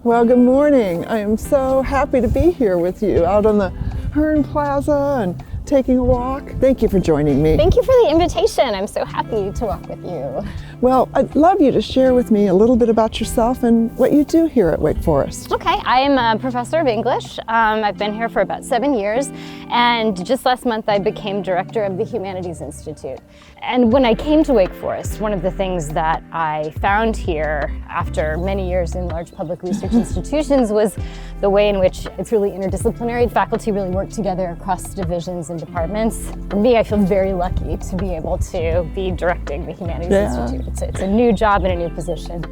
Well, good morning. I am so happy to be here with you out on the Hearn Plaza and taking a walk. Thank you for joining me. Thank you for the invitation. I'm so happy to walk with you. Well, I'd love you to share with me a little bit about yourself and what you do here at Wake Forest. Okay, I am a professor of English. I've been here for about 7 years, and just last month I became director of the Humanities Institute. And when I came to Wake Forest, one of the things that I found here after many years in large public research institutions was the way in which it's really interdisciplinary. Faculty really work together across divisions and departments. For me, I feel very lucky to be able to be directing the Humanities Institute. It's a new job and a new position.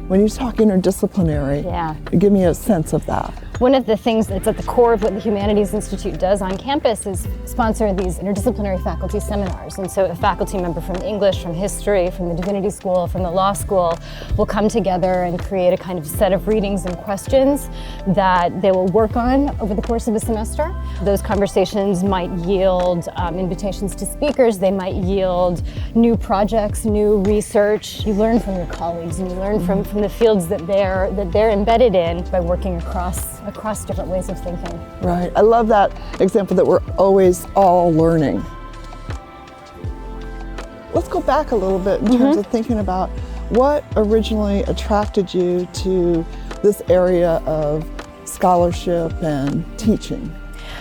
When you talk interdisciplinary, give me a sense of that. One of the things that's at the core of what the Humanities Institute does on campus is sponsor these interdisciplinary faculty seminars. And so a faculty member from English, from history, from the divinity school, from the law school will come together and create a kind of set of readings and questions that they will work on over the course of a semester. Those conversations might yield invitations to speakers. They might yield new projects, new research. You learn from your colleagues and you learn from the fields that they're embedded in by working across different ways of thinking. Right. I love that example that we're always all learning. Let's go back a little bit in terms of thinking about what originally attracted you to this area of scholarship and teaching.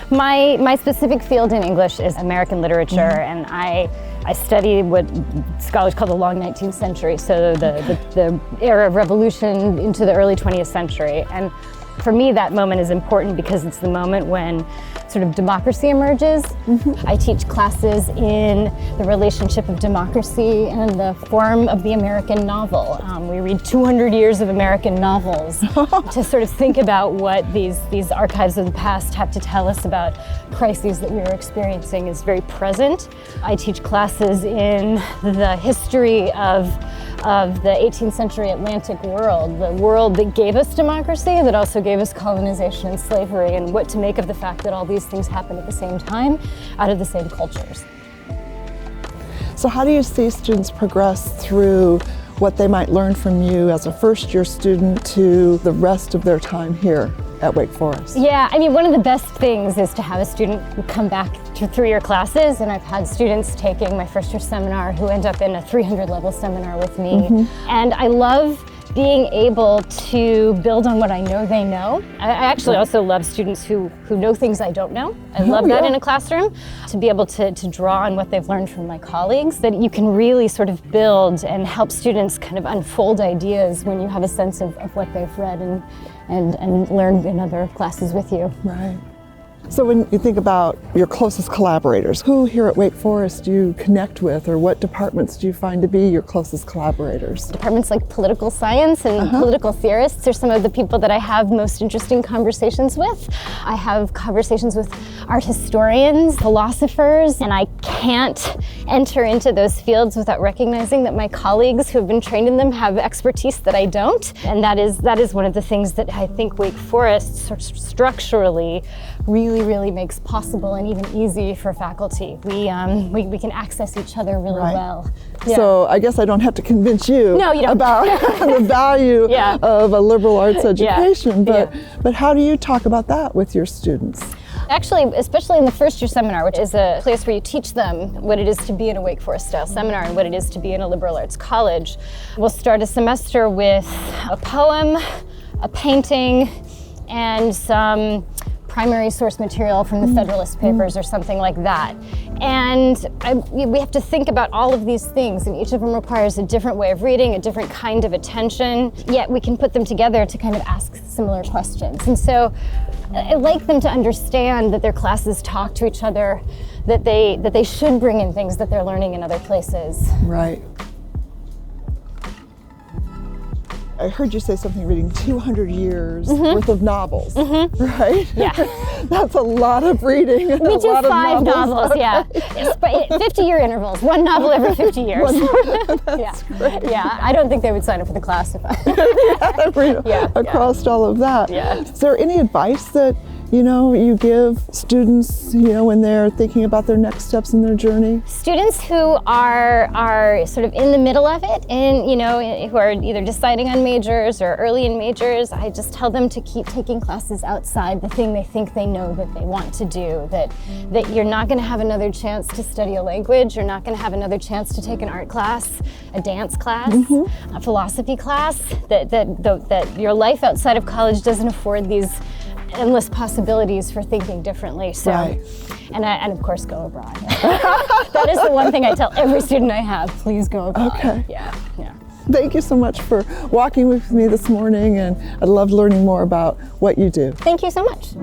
My specific field in English is American literature, and I study what scholars call the long 19th century, so the era of revolution into the early 20th century. And for me, that moment is important because it's the moment when sort of democracy emerges. I teach classes in the relationship of democracy and the form of the American novel. We read 200 years of American novels to sort of think about what these archives of the past have to tell us about crises that we are experiencing is very present. I teach classes in the history of the 18th century Atlantic world, the world that gave us democracy, that also gave us colonization and slavery, and what to make of the fact that all these things happen at the same time, out of the same cultures. So how do you see students progress through what they might learn from you as a first-year student to the rest of their time here at Wake Forest? Yeah, I mean, one of the best things is to have a student come back to 3-year classes, and I've had students taking my first-year seminar who end up in a 300-level seminar with me. And I love being able to build on what I know they know. I actually also love students who know things I don't know. I love that in a classroom, to be able to draw on what they've learned from my colleagues, that you can really sort of build and help students kind of unfold ideas when you have a sense of what they've read and learned in other classes with you. Right. So when you think about your closest collaborators, who here at Wake Forest do you connect with, or what departments do you find to be your closest collaborators? Departments like political science and political theorists are some of the people that I have most interesting conversations with. I have conversations with art historians, philosophers, and I can't enter into those fields without recognizing that my colleagues who have been trained in them have expertise that I don't. And that is one of the things that I think Wake Forest structurally really makes possible and even easy for faculty. We can access each other really well. Yeah. So I guess I don't have to convince you, about the value of a liberal arts education, but how do you talk about that with your students? Actually, especially in the first-year seminar, which is a place where you teach them what it is to be in a Wake Forest-style seminar and what it is to be in a liberal arts college, we'll start a semester with a poem, a painting, and some primary source material from the Federalist Papers or something like that. And we have to think about all of these things, and each of them requires a different way of reading, a different kind of attention, yet we can put them together to kind of ask similar questions. And so I like them to understand that their classes talk to each other, that they should bring in things that they're learning in other places. Right. I heard you say something, reading 200 years worth of novels, right? Yeah. That's a lot of reading. We do 5 novels, yeah. 50-year intervals, 1 novel every 50 years. That's great. Yeah, I don't think they would sign up for the class if I... Across all of that. Yeah. Is there any advice that you give students, when they're thinking about their next steps in their journey? Students who are sort of in the middle of it, and who are either deciding on majors or early in majors, I just tell them to keep taking classes outside the thing they think they know that they want to do. That you're not going to have another chance to study a language. You're not going to have another chance to take an art class, a dance class, a philosophy class. That your life outside of college doesn't afford these endless possibilities for thinking differently. So, Right. and of course, go abroad. That is the one thing I tell every student I have: please go abroad. Okay. Yeah. Thank you so much for walking with me this morning, and I loved learning more about what you do. Thank you so much.